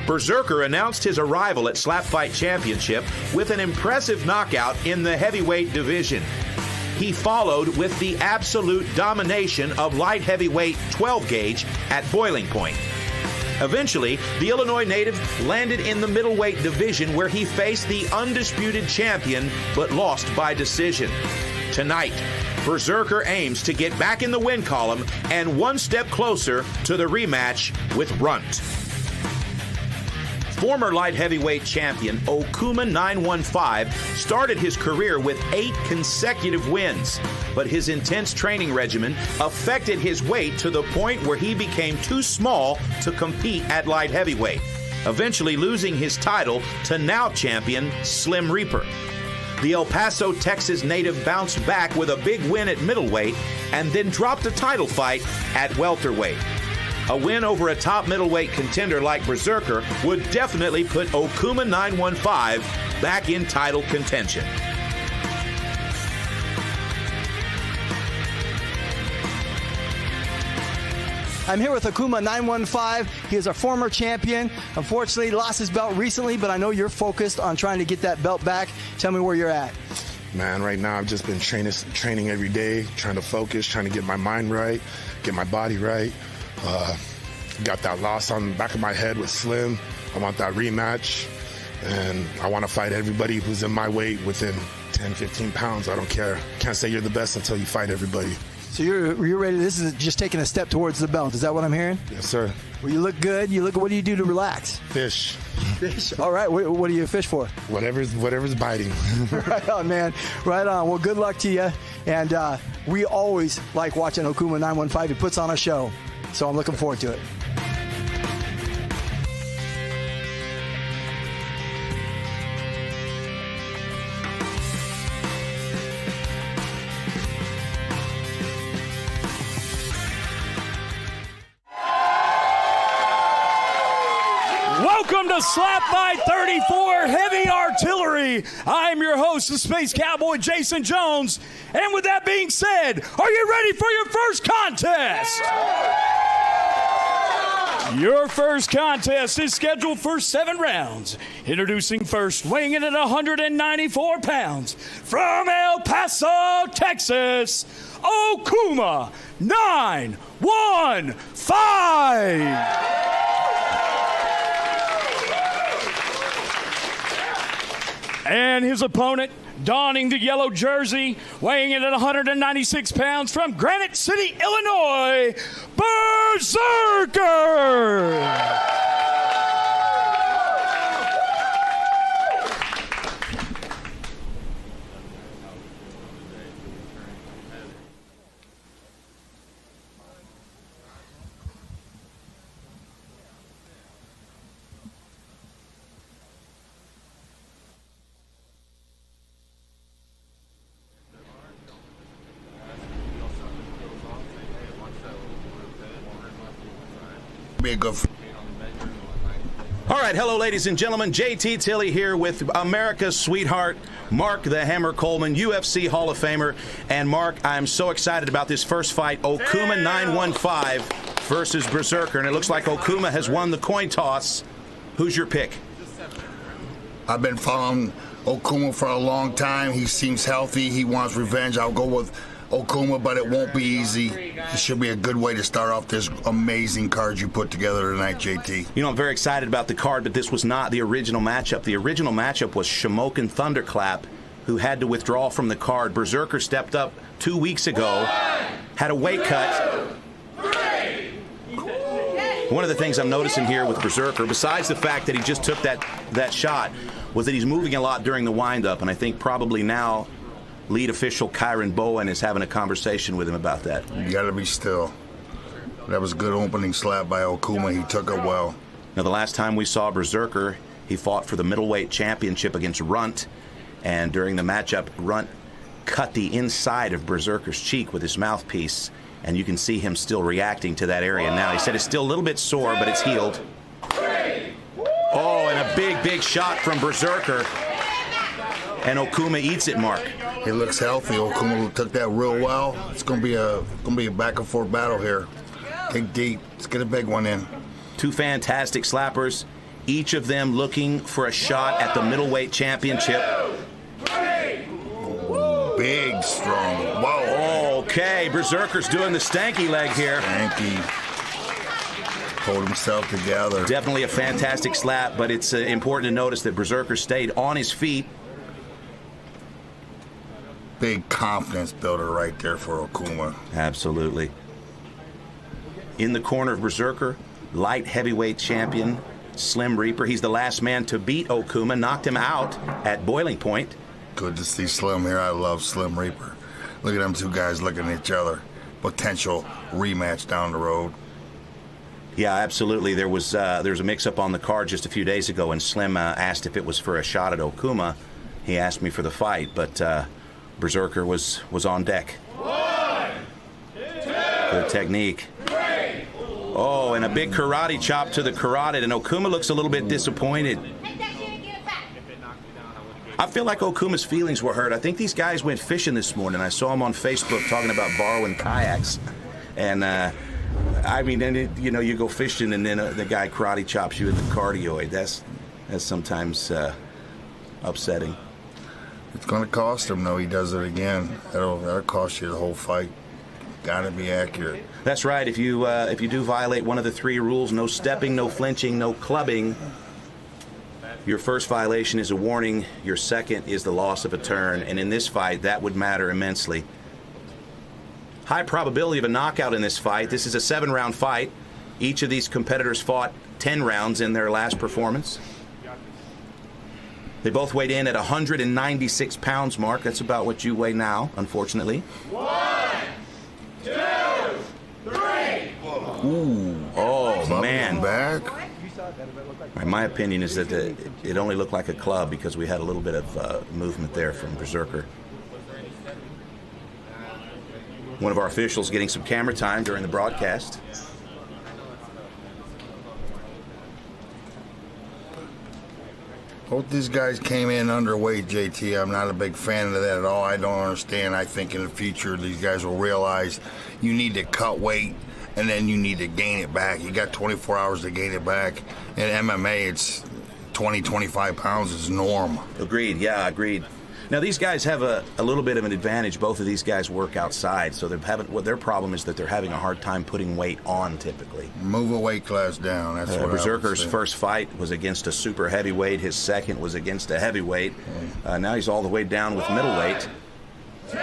Berserker announced his arrival at SlapFIGHT Championship with an impressive knockout in the heavyweight division. He followed with the absolute domination of light heavyweight 12 gauge at boiling point. Eventually, the Illinois native landed in the middleweight division where he faced the undisputed champion but lost by decision. Tonight, Berserker aims to get back in the win column and one step closer to the rematch with Runt. Former light heavyweight champion Okuma 915 started his career with 8 consecutive wins, but his intense training regimen affected his weight to the point where he became too small to compete at light heavyweight, eventually losing his title to now champion Slim Reaper. The El Paso, Texas native bounced back with a big win at middleweight and then dropped a title fight at welterweight. A win over a top middleweight contender like Berserker would definitely put Okuma 915 back in title contention. I'm here with Okuma 915. He is a former champion. Unfortunately, lost his belt recently, but I know you're focused on trying to get that belt back. Tell me where you're at. Man, right now I've just been training every day, trying to focus, trying to get my mind right, get my body right. Got that loss on the back of my head with Slim. I want that rematch, and I want to fight everybody who's in my weight within 10, 15 pounds. I don't care. Can't say you're the best until you fight everybody. So you're ready. This is just taking a step towards the belt. Is that what I'm hearing? Yes, sir. Well, you look good. What do you do to relax? Fish. Fish. All right. What do you fish for? Whatever's biting. Right on, man. Right on. Well, good luck to you. And we always like watching Okuma 915. He puts on a show. So I'm looking forward to it. Welcome to SlapFIGHT 34 Heavy Artillery. I'm your host, the Space Cowboy, Jason Jones. And with that being said, are you ready for your first contest? Your first contest is scheduled for 7 rounds. Introducing first, weighing in at 194 pounds, from El Paso, Texas, Okuma 915. And his opponent, donning the yellow jersey, weighing in at 196 pounds, from Granite City, Illinois, Berserker! Be a good. All right, hello, ladies and gentlemen. JT Tilley here with America's sweetheart, Mark the Hammer Coleman, UFC Hall of Famer. And Mark, I'm so excited about this first fight, Okuma 915 versus Berserker. And it looks like Okuma has won the coin toss. Who's your pick? I've been following Okuma for a long time. He seems healthy. He wants revenge. I'll go with Okuma, but it won't be easy. It should be a good way to start off this amazing card you put together tonight, JT. You know, I'm very excited about the card, but this was not the original matchup. The original matchup was Shamokin Thunderclap, who had to withdraw from the card. Berserker stepped up 2 weeks ago, had a weight cut. One of the things I'm noticing here with Berserker, besides the fact that he just took that shot, was that he's moving a lot during the windup, and I think probably now lead official Kyron Bowen is having a conversation with him about that. You got to be still. That was a good opening slap by Okuma. He took it well. Now, the last time we saw Berserker, he fought for the middleweight championship against Runt, and during the matchup, Runt cut the inside of Berserker's cheek with his mouthpiece, and you can see him still reacting to that area now. He said it's still a little bit sore, but it's healed. Oh, and a big shot from Berserker. And Okuma eats it, Mark. He looks healthy. Okuma took that real well. It's gonna be a back and forth battle here. Dig deep. Let's get a big one in. Two fantastic slappers, each of them looking for a shot at the middleweight championship. Big, strong. Whoa. Okay, Berserker's doing the stanky leg here. Stanky. Hold himself together. Definitely a fantastic slap, but it's important to notice that Berserker stayed on his feet. Big confidence builder right there for Okuma. Absolutely. In the corner of Berserker, light heavyweight champion Slim Reaper. He's the last man to beat Okuma, knocked him out at boiling point. Good to see Slim here. I love Slim Reaper. Look at them two guys looking at each other. Potential rematch down the road. Yeah, absolutely. There was a mix-up on the card just a few days ago, and Slim asked if it was for a shot at Okuma. He asked me for the fight, but Berserker was on deck. 1, 2, good technique. 3. Oh, and a big karate chop to the carotid, and Okuma looks a little bit disappointed. I feel like Okuma's feelings were hurt. I think these guys went fishing this morning. I saw him on Facebook talking about borrowing kayaks, and I mean, you go fishing, and then the guy karate chops you in the cardioid. That's sometimes upsetting. It's going to cost him, though. He does it again. That'll cost you the whole fight. Got to be accurate. That's right. If you do violate one of the 3 rules, no stepping, no flinching, no clubbing, your first violation is a warning. Your second is the loss of a turn. And in this fight, that would matter immensely. High probability of a knockout in this fight. This is a 7-round fight. Each of these competitors fought 10 rounds in their last performance. They both weighed in at 196 pounds, Mark. That's about what you weigh now, unfortunately. 1, 2, 3. Ooh, oh, man. Back. My opinion is that it only looked like a club because we had a little bit of movement there from Berserker. One of our officials getting some camera time during the broadcast. Both these guys came in underweight, JT. I'm not a big fan of that at all. I don't understand. I think in the future these guys will realize you need to cut weight and then you need to gain it back. You got 24 hours to gain it back. In MMA, it's 20, 25 pounds is norm. Agreed. Yeah, agreed. Now, these guys have a little bit of an advantage. Both of these guys work outside, so their problem is that they're having a hard time putting weight on typically. Move a weight class down. That's what Berserker's first fight was against a super heavyweight. His second was against a heavyweight. Now he's all the way down with middleweight. 2,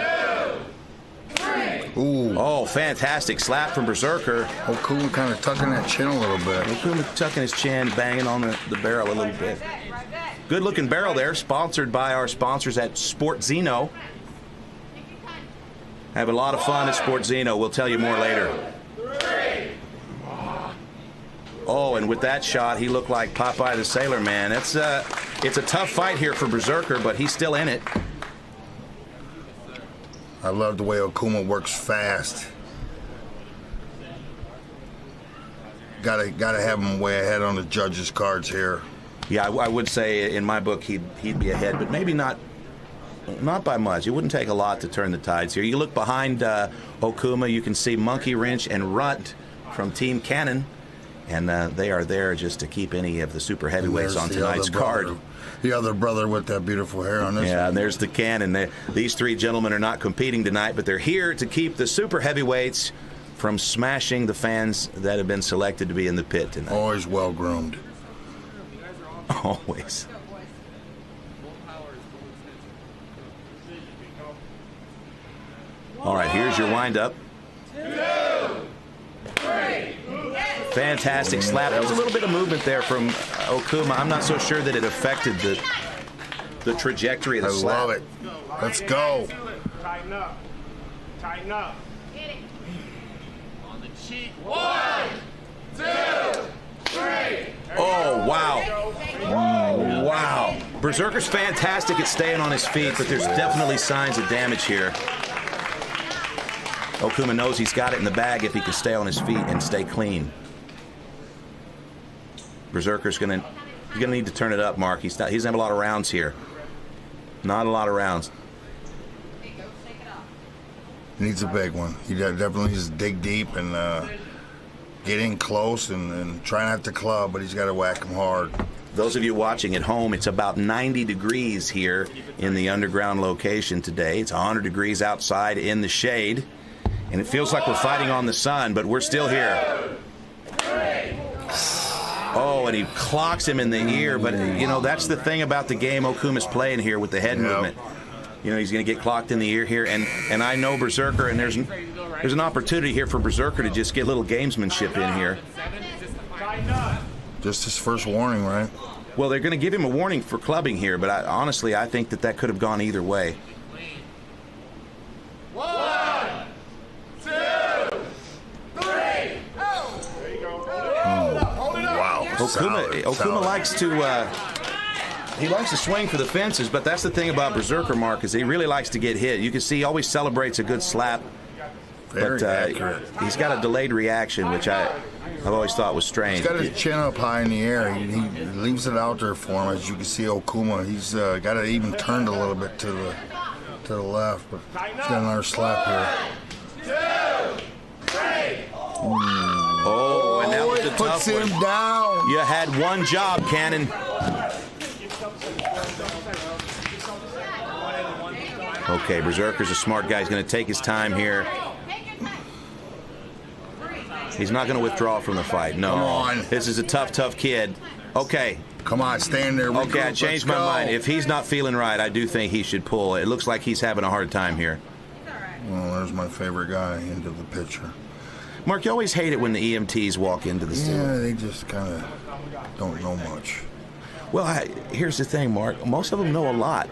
3. Ooh. Oh, fantastic slap from Berserker. Okuma kind of tucking that chin a little bit. Okuma tucking his chin, banging on the barrel a little bit. Good looking barrel there, sponsored by our sponsors at Sportzino. Have a lot of fun at Sportzino. We'll tell you more later. 3. Oh, and with that shot, he looked like Popeye the Sailor Man. It's a tough fight here for Berserker, but he's still in it. I love the way Okuma works fast. Gotta have him way ahead on the judges' cards here. Yeah, I would say in my book he'd be ahead, but maybe not by much. It wouldn't take a lot to turn the tides here. You look behind Okuma, you can see Monkey Wrench and Runt from Team Cannon, and they are there just to keep any of the super heavyweights on tonight's card. The other brother with that beautiful hair on this. Yeah, and there's the Cannon. These 3 gentlemen are not competing tonight, but they're here to keep the super heavyweights from smashing the fans that have been selected to be in the pit tonight. Always well groomed. Always. All right, here's your windup. 2, 3. Fantastic slap. There was a little bit of movement there from Okuma. I'm not so sure that it affected the trajectory of the slap. I love it. Let's go. Tighten up. Tighten up. Get it. On the cheek. 1, 2, 3. Oh, wow. Wow. Berserker's fantastic at staying on his feet, but there's definitely signs of damage here. Okuma knows he's got it in the bag if he can stay on his feet and stay clean. Berserker's he's gonna need to turn it up, Mark. He doesn't have a lot of rounds here. Not a lot of rounds. There you go. Shake it off. Needs a big one. He definitely needs to dig deep and get in close and try not to club, but he's got to whack him hard. Those of you watching at home, it's about 90 degrees here in the underground location today. It's 100 degrees outside in the shade, and it feels like we're fighting on the sun, but we're still here. Oh, and he clocks him in the ear, but, you know, that's the thing about the game Okuma's playing here with the head movement. You know, he's going to get clocked in the ear here, and I know Berserker, and there's an opportunity here for Berserker to just get a little gamesmanship in here. Just his first warning, right? Well, they're going to give him a warning for clubbing here, but honestly, I think that could have gone either way. 1, 2, 3. Wow. Okuma likes to he likes to swing for the fences, but that's the thing about Berserker, Mark, is he really likes to get hit. You can see he always celebrates a good slap, Very accurate. He's got a delayed reaction, which I've always thought was strange. He's got his chin up high in the air. He leaves it out there for him. As you can see, Okuma, he's got it even turned a little bit to the left, but he's got another slap here. 2, 3. Oh, and that was a puts tough him one. down. You had one job, Cannon. Okay, Berserker's a smart guy. He's going to take his time here. He's not going to withdraw from the fight. No. Come on. This is a tough kid. Okay. Come on, stand there. Okay, I changed my mind. If he's not feeling right, I do think he should pull. It looks like he's having a hard time here. Well, there's my favorite guy into the picture. Mark, you always hate it when the EMTs walk into the studio. Yeah, they just kind of don't know much. Well, here's the thing, Mark. Most of them know a lot.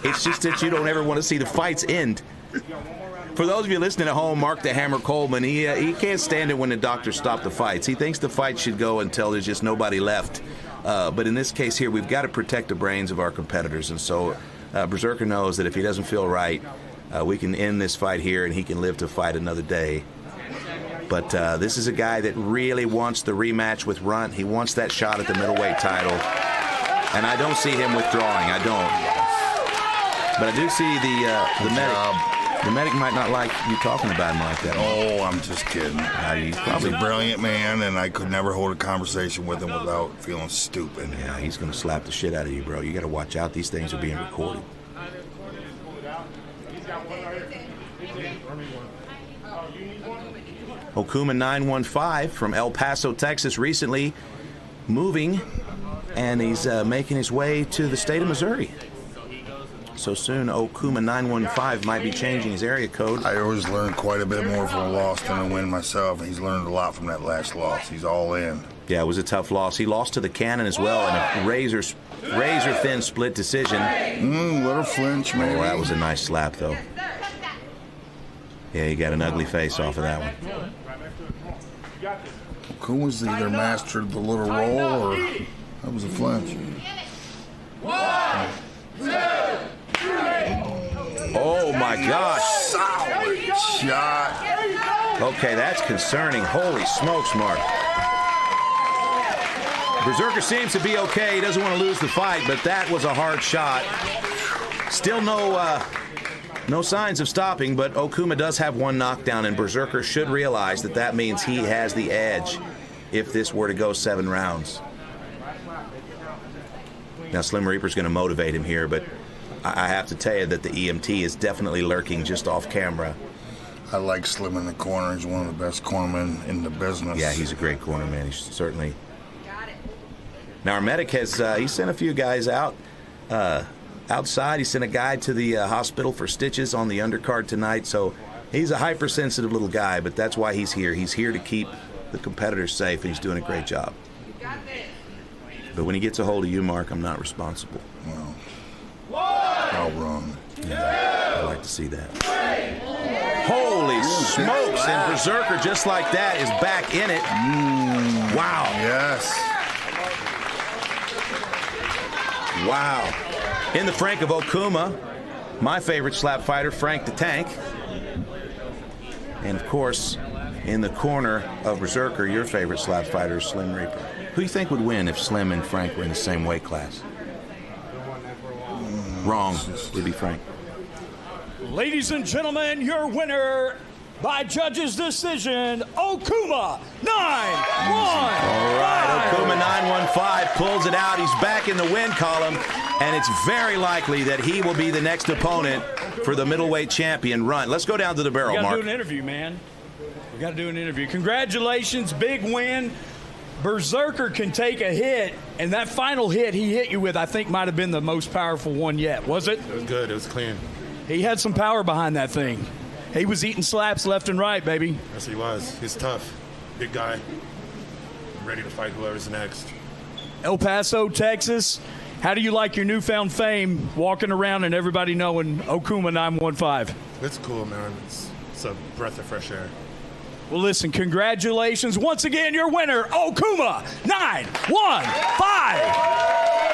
It's just that you don't ever want to see the fights end. For those of you listening at home, Mark the Hammer Coleman, he can't stand it when the doctors stop the fights. He thinks the fight should go until there's just nobody left. But in this case here, we've got to protect the brains of our competitors. And so Berserker knows that if he doesn't feel right, we can end this fight here and he can live to fight another day. But this is a guy that really wants the rematch with Runt. He wants that shot at the middleweight title. And I don't see him withdrawing. I don't. But I do see the medic. The medic might not like you talking about him like that. Oh, I'm just kidding. He's probably a brilliant man, and I could never hold a conversation with him without feeling stupid. Yeah, he's going to slap the shit out of you, bro. You got to watch out. These things are being recorded. Okuma 915 from El Paso, Texas, recently moving, and he's making his way to the state of Missouri. So soon, Okuma 915 might be changing his area code. I always learn quite a bit more from a loss than a win myself. He's learned a lot from that last loss. He's all in. Yeah, it was a tough loss. He lost to the Cannon as well in a razor-thin split decision. Little flinch, man. Oh, that was a nice slap, though. Yeah, he got an ugly face off of that one. Okuma's either mastered the little roll or that was a flinch. 1, 2, 3. Oh, my gosh. Solid shot. Okay, that's concerning. Holy smokes, Mark. Berserker seems to be okay. He doesn't want to lose the fight, but that was a hard shot. Still no signs of stopping, but Okuma does have one knockdown, and Berserker should realize that means he has the edge if this were to go 7 rounds. Now, Slim Reaper's going to motivate him here, but I have to tell you that the EMT is definitely lurking just off camera. I like Slim in the corner. He's one of the best cornermen in the business. Yeah, he's a great cornerman. He's certainly. Now, our medic has he sent a few guys out outside. He sent a guy to the hospital for stitches on the undercard tonight. So he's a hypersensitive little guy, but that's why he's here. He's here to keep the competitors safe, and he's doing a great job. But when he gets a hold of you, Mark, I'm not responsible. Well, I'll run. Yeah, I'd like to see that. Holy smokes! And Berserker, just like that, is back in it. Wow. Yes. Wow. In the Frank of Okuma, my favorite slap fighter, Frank the Tank. And, of course, in the corner of Berserker, your favorite slap fighter, Slim Reaper. Who do you think would win if Slim and Frank were in the same weight class? Wrong. It'd be Frank. Ladies and gentlemen, your winner by judges' decision, Okuma 9-1. All right, Okuma 915 pulls it out. He's back in the win column, and it's very likely that he will be the next opponent for the middleweight champion run. Let's go down to the barrel, Mark. We got to do an interview, man. We got to do an interview. Congratulations, big win. Berserker can take a hit, and that final hit he hit you with, I think, might have been the most powerful one yet. Was it? It was good. It was clean. He had some power behind that thing. He was eating slaps left and right, baby. Yes, he was. He's tough. Big guy. Ready to fight whoever's next. El Paso, Texas. How do you like your newfound fame walking around and everybody knowing Okuma 915? It's cool, man. It's a breath of fresh air. Well, listen, congratulations. Once again, your winner, Okuma 915.